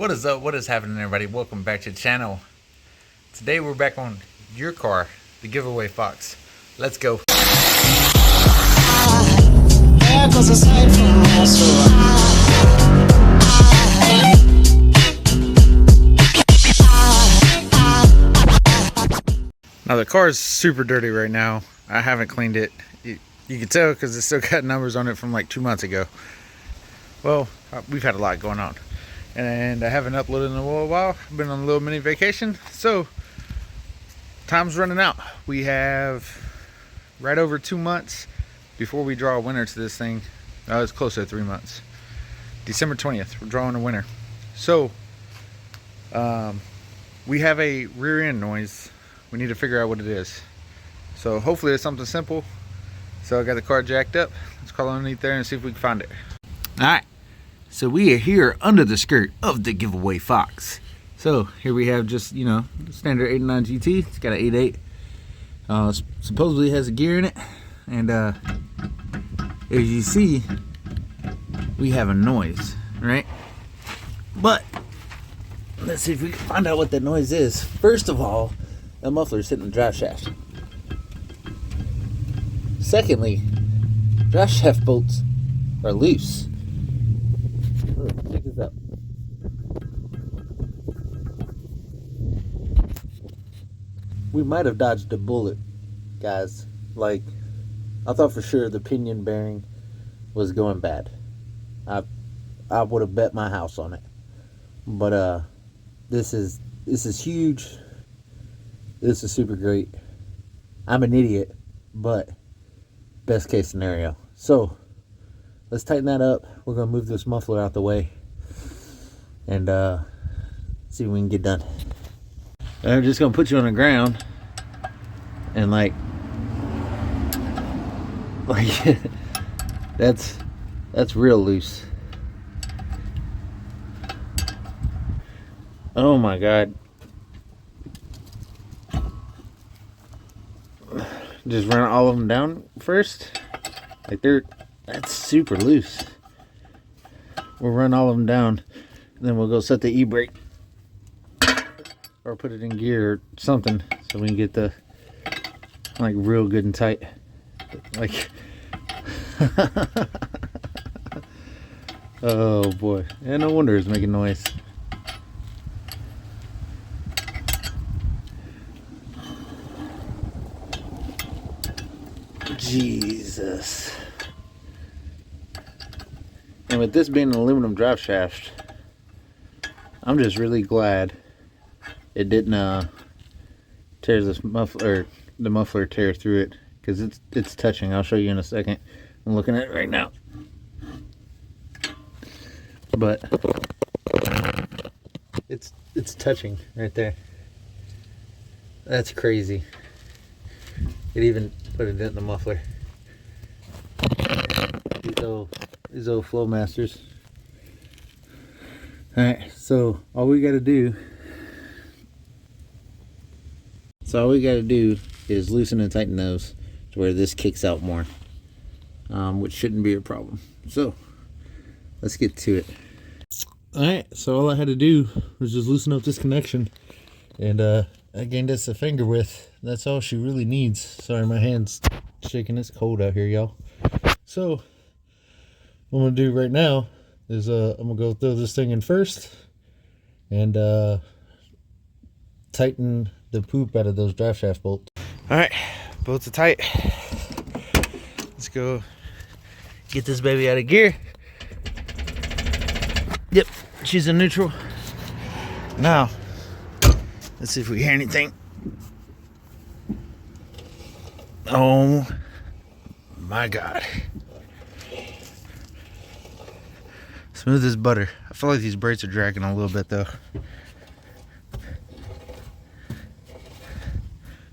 What is up? What is happening, everybody? Welcome back to the channel. Today we're back on your car, the giveaway Fox. Let's go. Now the car is super dirty right now. I haven't cleaned it. You can tell because it's still got numbers on it from like 2 months ago. Well, we've had a lot going on. And I haven't uploaded in a little while. I've been on a little mini vacation, so time's running out. We have right over 2 months before we draw a winner to this thing. It's closer to 3 months. December 20th, we're drawing a winner. So we have a rear end noise. We need to figure out what it is. So hopefully it's something simple. So I got the car jacked up. Let's crawl underneath there and see if we can find it. All right. So we are here under the skirt of the giveaway Fox. So here we have just, you know, standard 89 GT. It's got an 8.8. Supposedly has a gear in it. And as you see, we have a noise, right? But let's see if we can find out what that noise is. First of all, the muffler is hitting the drive shaft. Secondly, drive shaft bolts are loose. Check this out. We might have dodged a bullet, guys. Like, I thought for sure the pinion bearing was going bad. I would have bet my house on it. But this is huge. This is super great. I'm an idiot, but best case scenario. So let's tighten that up. We're gonna move this muffler out the way and see what we can get done. I'm just gonna put you on the ground and like that's real loose. Oh my God. Just run all of them down first. Like that's super loose. We'll run all of them down, and then we'll go set the e-brake or put it in gear or something so we can get the like real good and tight. Like oh boy. And no wonder it's making noise. Jesus. And with this being an aluminum drive shaft, I'm just really glad it didn't tear this muffler, the muffler tear through it, because it's touching. I'll show you in a second. I'm looking at it right now. But it's touching right there. That's crazy. It even put a dent in the muffler. These old Flowmasters. Alright, so all we gotta do is loosen and tighten those to where this kicks out more, which shouldn't be a problem. So let's get to it. Alright, so all I had to do was just loosen up this connection, and I gained us a finger width. That's all she really needs. Sorry, my hand's shaking. It's cold out here, y'all. So what I'm gonna do right now is I'm gonna go throw this thing in first and tighten the poop out of those drive shaft bolts. All right, bolts are tight. Let's go get this baby out of gear. Yep, she's in neutral. Now let's see if we hear anything. Oh my God. Smooth as butter. I feel like these brakes are dragging a little bit though.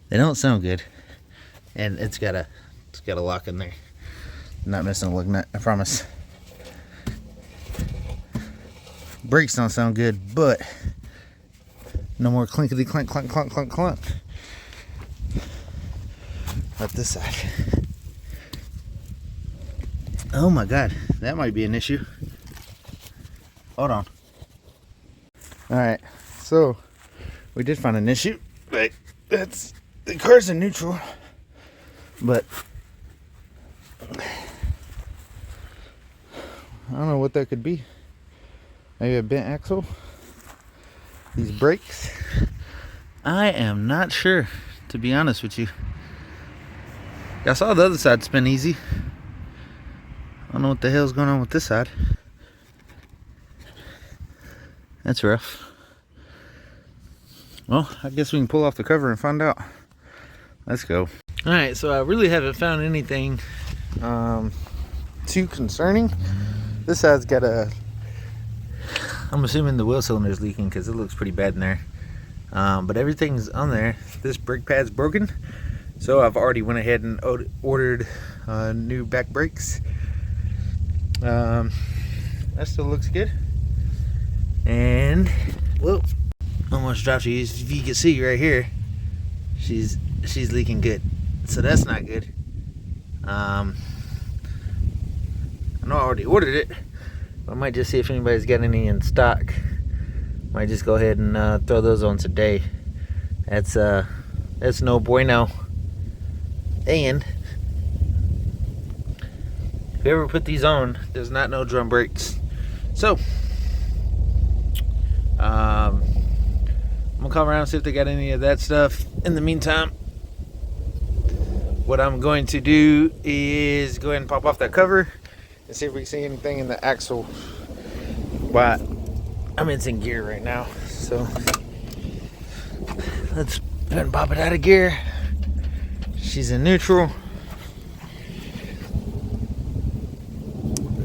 They don't sound good. And it's got a lock in there. I'm not missing a lug nut, I promise. Brakes don't sound good, but no more clinkety clunk clunk clunk clunk clunk. Up this side. Oh my God, that might be an issue. Hold on. Alright, so we did find an issue. Like, that's the car's in neutral, but I don't know what that could be. Maybe a bent axle. These brakes, I am not sure, to be honest with you. I saw the other side spin easy. I don't know what the hell's going on with this side. That's rough. Well, I guess we can pull off the cover and find out. Let's go. Alright, so I really haven't found anything too concerning. This side's got a... I'm assuming the wheel cylinder's leaking because it looks pretty bad in there. But everything's on there. This brake pad's broken. So I've already went ahead and ordered new back brakes. That still looks good. And, whoa, almost dropped you. If you can see right here, she's leaking good. So that's not good. I know I already ordered it. I might just see if anybody's got any in stock. Might just go ahead and throw those on today. That's no bueno. And whoever put these on does not know drum brakes. So I'm gonna come around and see if they got any of that stuff. In the meantime, what I'm going to do is go ahead and pop off that cover and see if we can see anything in the axle. But I'm in gear right now, so let's go ahead and pop it out of gear. She's in neutral.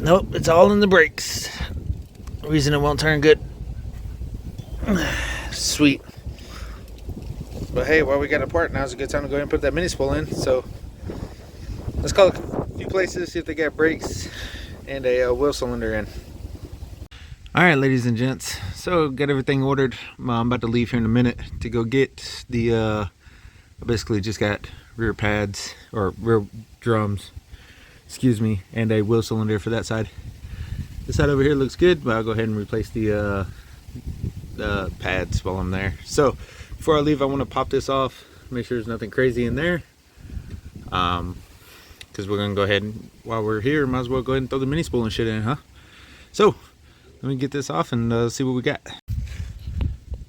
Nope, it's all in the brakes. Reason it won't turn good. Sweet. But hey, while we got it apart, now's a good time to go ahead and put that mini spool in. So let's call a few places, see if they got brakes and a wheel cylinder in. Alright, ladies and gents, so got everything ordered. I'm about to leave here in a minute to go get the I basically just got rear pads, or rear drums, excuse me, and a wheel cylinder for that side. This side over here looks good, but I'll go ahead and replace the pads while I'm there. So before I leave, I want to pop this off, make sure there's nothing crazy in there, because we're gonna go ahead and, while we're here, might as well go ahead and throw the mini spool and shit in, huh? So let me get this off and see what we got.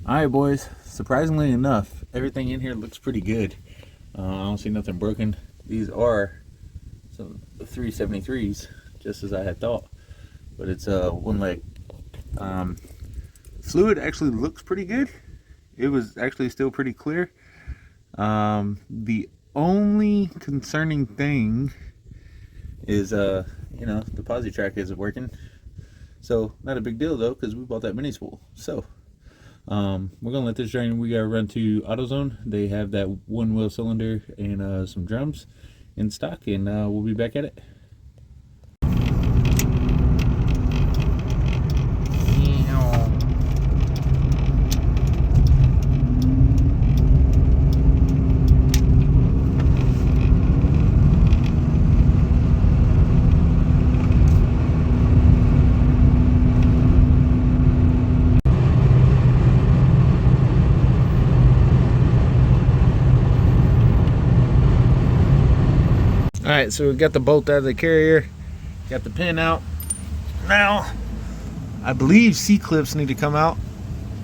Alright boys, surprisingly enough, everything in here looks pretty good. I don't see nothing broken. These are some 373s, just as I had thought, but it's one leg. Fluid actually looks pretty good. It was actually still pretty clear. The only concerning thing is the posi track isn't working. So not a big deal though, because we bought that mini spool. So we're gonna let this drain. We gotta run to AutoZone. They have that one wheel cylinder and some drums in stock, and we'll be back at it. Alright, so we got the bolt out of the carrier, got the pin out. Now, I believe C-clips need to come out,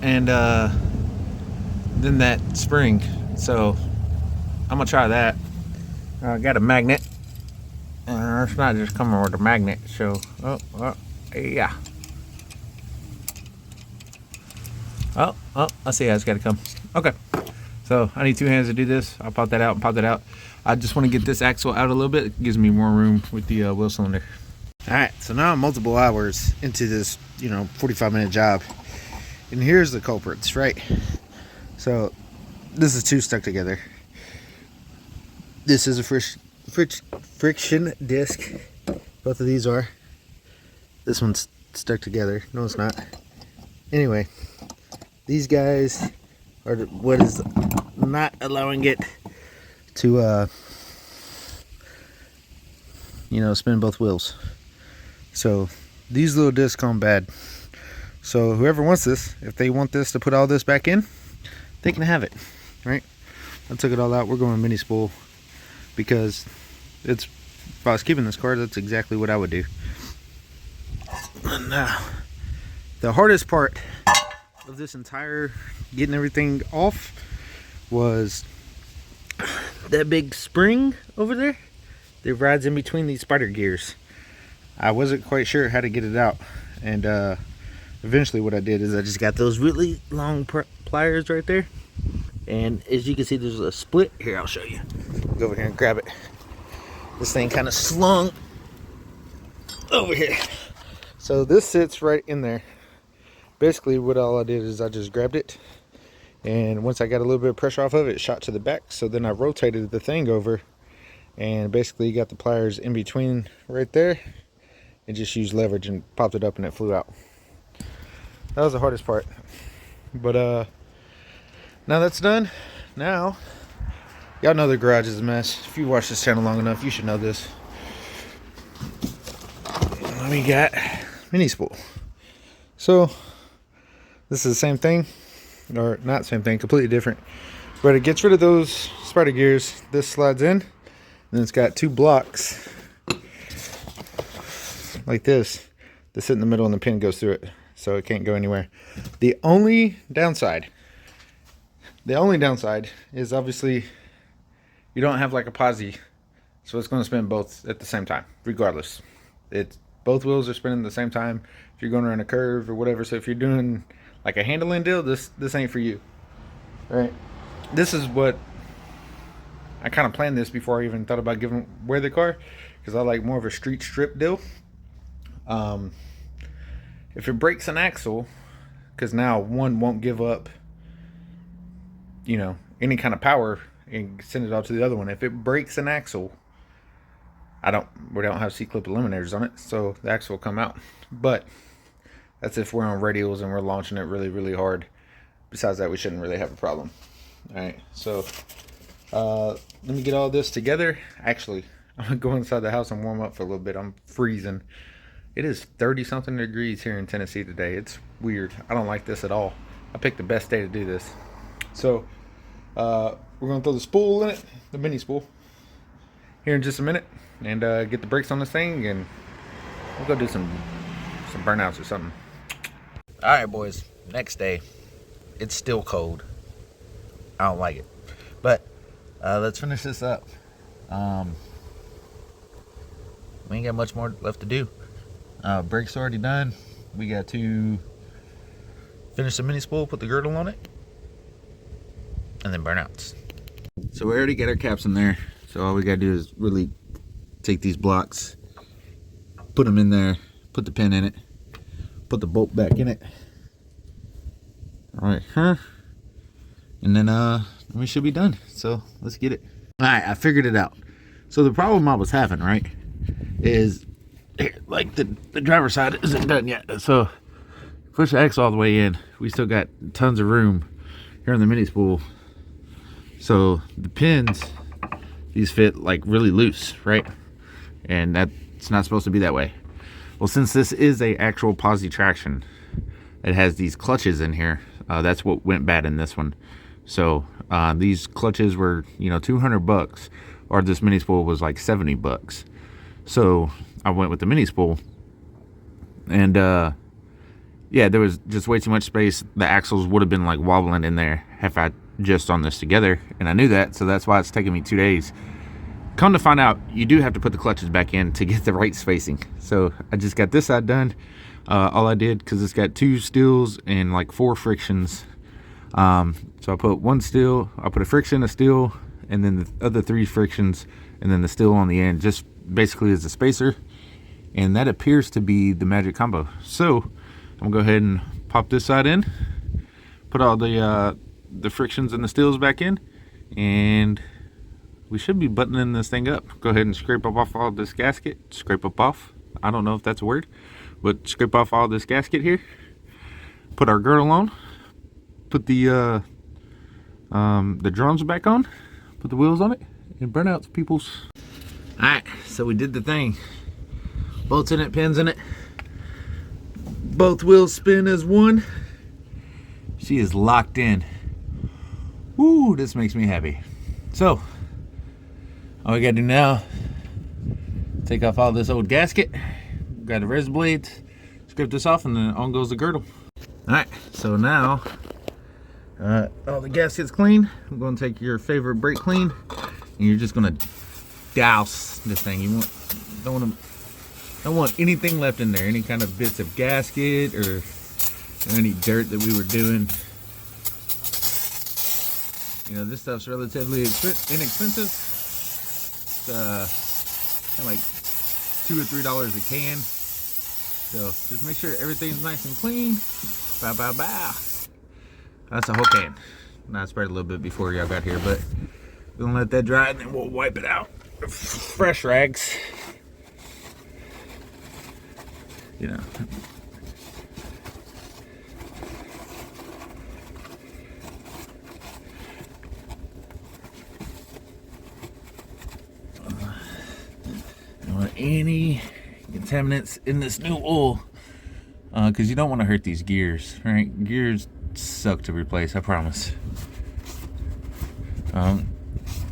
and then that spring. So, I'm gonna try that. I got a magnet. It's not just coming with a magnet, so, yeah. Oh, I see how it's gotta come. Okay. So, I need two hands to do this. I'll pop that out and pop that out. I just want to get this axle out a little bit. It gives me more room with the wheel cylinder. Alright, so now I'm multiple hours into this, 45-minute job. And here's the culprits, right? So, this is two stuck together. This is a friction disc. Both of these are. This one's stuck together. No, it's not. Anyway, these guys are what is not allowing it to spin both wheels. So these little discs come bad. So whoever wants this, if they want this to put all this back in, they can have it, right? I took it all out. We're going mini spool because it's, if I was keeping this car, that's exactly what I would do. And the hardest part of this entire getting everything off was that big spring over there that rides in between these spider gears. I wasn't quite sure how to get it out, and eventually what I did is I just got those really long pliers right there, and as you can see there's a split here. I'll show you. Go over here and grab it. This thing kind of slung over here, so this sits right in there. Basically what all I did is I just grabbed it, and once I got a little bit of pressure off of it, it shot to the back. So then I rotated the thing over and basically got the pliers in between right there and just used leverage and popped it up, and it flew out. That was the hardest part, but now that's done. Now y'all know the garage is a mess. If you watch this channel long enough, you should know this. We got mini spool. So this is the same thing, or not same thing, completely different, but it gets rid of those spider gears. This slides in, and it's got two blocks like this that sit in the middle, and the pin goes through it, so it can't go anywhere. The only downside is obviously you don't have like a posi, so it's going to spin both at the same time regardless. It's both wheels are spinning at the same time if you're going around a curve or whatever. So if you're doing like a handling deal, this ain't for you, right? This is what I kind of planned this before I even thought about giving away the car, because I like more of a street strip deal. If it breaks an axle, because now one won't give up, you know, any kind of power and send it off to the other one. If it breaks an axle, we don't have C-clip eliminators on it, so the axle will come out. But that's if we're on radials and we're launching it really, really hard. Besides that, we shouldn't really have a problem. All right, so let me get all this together. Actually, I'm gonna go inside the house and warm up for a little bit. I'm freezing. It is 30-something degrees here in Tennessee today. It's weird. I don't like this at all. I picked the best day to do this. So we're gonna throw the spool in it, the mini spool, here in just a minute, and get the brakes on this thing, and we'll go do some burnouts or something. All right, boys. Next day. It's still cold. I don't like it, but let's finish this up. We ain't got much more left to do. Brakes already done. We got to finish the mini spool, put the girdle on it, and then burnouts. So we already got our caps in there, so all we gotta do is really take these blocks, put them in there, put the pin in it, put the bolt back in it. All right, and then we should be done. So let's get it. All right, I figured it out. So the problem I was having, right, is like the driver's side isn't done yet. So push the axle all the way in. We still got tons of room here on the mini spool. So the pins, these fit like really loose, right? And that's not supposed to be that way. Well, since this is a actual posi traction, it has these clutches in here. That's what went bad in this one. So these clutches were, you know, $200, or this mini spool was like $70. So I went with the mini spool, and yeah, there was just way too much space. The axles would have been like wobbling in there if I just on this together, and I knew that, so that's why it's taking me 2 days. Come to find out, you do have to put the clutches back in to get the right spacing. So I just got this side done. All I did, because it's got 2 steels and like 4 frictions. So I put 1 steel, I put a friction, a steel, and then the other 3 frictions, and then the steel on the end, just basically as a spacer. And that appears to be the magic combo. So I'm gonna go ahead and pop this side in, put all the frictions and the steels back in, and we should be buttoning this thing up. Go ahead and scrape up off all this gasket. Scrape up off. I don't know if that's a word, but scrape off all this gasket here. Put our girdle on. Put the drums back on. Put the wheels on it, and burnouts, peoples. All right, so we did the thing. Bolts in it, pins in it. both wheels spin as one. She is locked in. Woo, this makes me happy. So, all we gotta do now, take off all this old gasket, grab the razor blades, scrape this off, and then on goes the girdle. Alright, so now, all the gasket's clean. I'm gonna take your favorite brake clean, and you're just gonna douse this thing. You don't want anything left in there, any kind of bits of gasket or any dirt that we were doing. You know, this stuff's relatively inexpensive. It's kind of like $2 or $3 a can. So just make sure everything's nice and clean. Bow, bow, bow. That's a whole can. Now I spread a little bit before y'all got here, but we're gonna let that dry and then we'll wipe it out. Fresh rags. You know. Any contaminants in this new oil, because you don't want to hurt these gears, right? Gears suck to replace, I promise.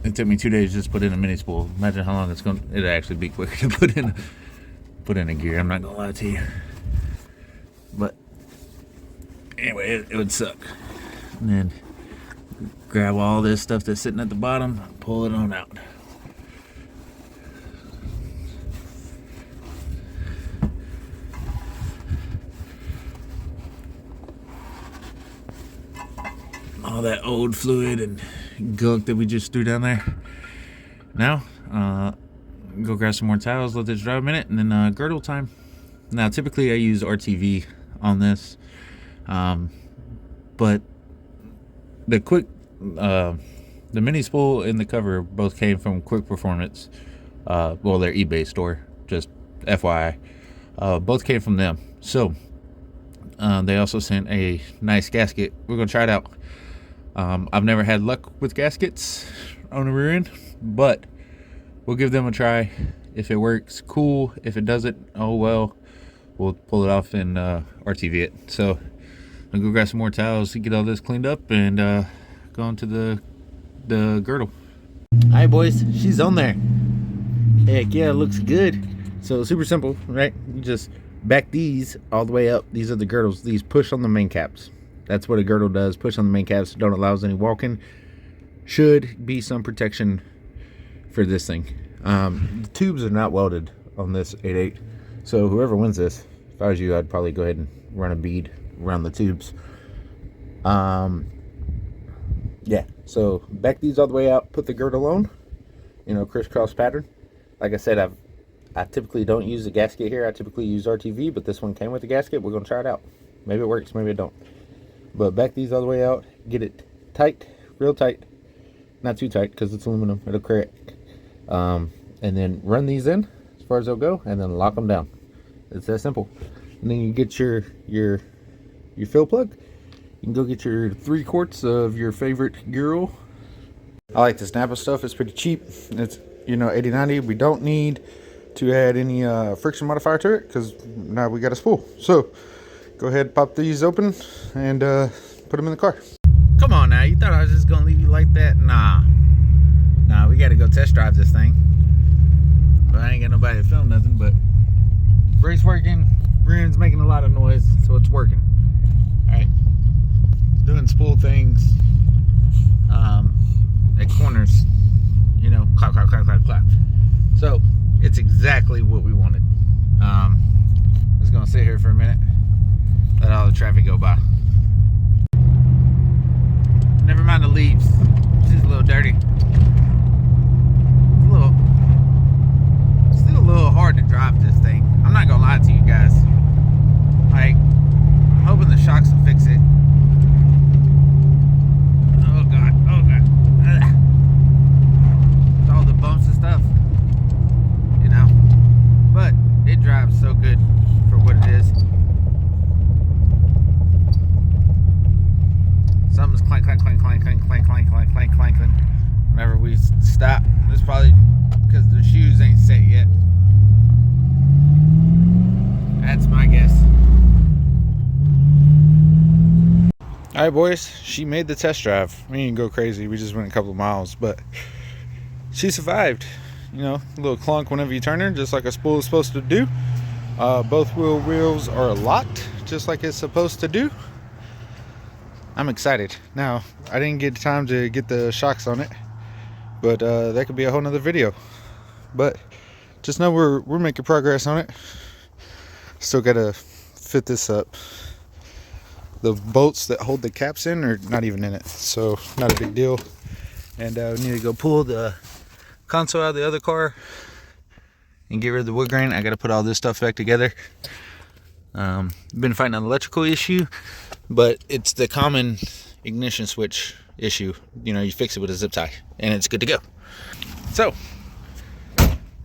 It took me 2 days just to put in a mini spool. Imagine how long it'd actually be quicker to put in a gear. I'm not gonna lie to you, but anyway, it would suck. And then grab all this stuff that's sitting at the bottom, pull it on out. All that old fluid and gunk that we just threw down there. Now, go grab some more towels, let this dry a minute, and then girdle time. Now, typically I use RTV on this, but the mini spool and the cover both came from Quick Performance. Well, their eBay store, just FYI. Both came from them. So, they also sent a nice gasket. We're gonna try it out. I've never had luck with gaskets on the rear end, but we'll give them a try. If it works, cool. If it doesn't, oh well, we'll pull it off and RTV it. So I'll go grab some more towels to get all this cleaned up and go on to the girdle. All right, boys, she's on there. Heck yeah, it looks good. So super simple, right? You just back these all the way up. These are the girdles. These push on the main caps. That's what a girdle does. Push on the main caps. Don't allow any walking. Should be some protection for this thing. The tubes are not welded on this 8.8. So whoever wins this, if I was you, I'd probably go ahead and run a bead around the tubes. Yeah. So back these all the way out. Put the girdle on. You know, crisscross pattern. Like I said, I typically don't use the gasket here. I typically use RTV, but this one came with the gasket. We're gonna try it out. Maybe it works. Maybe it don't. But back these all the way out, get it tight, real tight, not too tight because it's aluminum, it'll crack. And then run these in as far as they'll go, and then lock them down. It's that simple. And then you get your fill plug. You can go get your 3 quarts of your favorite gear oil. I like this Napa stuff. It's pretty cheap. It's, you know, 80-90. We don't need to add any friction modifier to it because now we got a spool. So go ahead, pop these open, and put them in the car. Come on now, you thought I was just gonna leave you like that? Nah, we gotta go test drive this thing. But I ain't got nobody to film nothing, but brake's working, rear end's making a lot of noise, so it's working. Alright, doing spool things at corners, you know, clap, clap, clap, clap, clap. So, it's exactly what we wanted. Just gonna sit here for a minute. Let all the traffic go by. Never mind the leaves. She's a little dirty. Still a little hard to drive this thing. I'm not gonna lie to you guys. Like, I'm hoping the shocks will fix it. Oh god, oh god. Ugh. With all the bumps and stuff, you know. But it drives so good for what it is. Something's clank, clank, clank, clank, clank, clank, clank, clank, clank, clanking. Whenever we stop, it's probably because the shoes ain't set yet. That's my guess. Alright boys, she made the test drive. We didn't go crazy, we just went a couple of miles, but she survived. You know, a little clunk whenever you turn her, just like a spool is supposed to do. Both wheels are locked, just like it's supposed to do. I'm excited. Now, I didn't get time to get the shocks on it, but that could be a whole nother video. But just know we're making progress on it. Still gotta fit this up. The bolts that hold the caps in are not even in it, so not a big deal. And we need to go pull the console out of the other car and get rid of the wood grain. I gotta put all this stuff back together. Been fighting an electrical issue, but it's the common ignition switch issue. You know, you fix it with a zip tie and it's good to go. So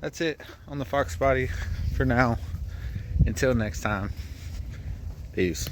that's it on the Fox body for now. Until next time, peace.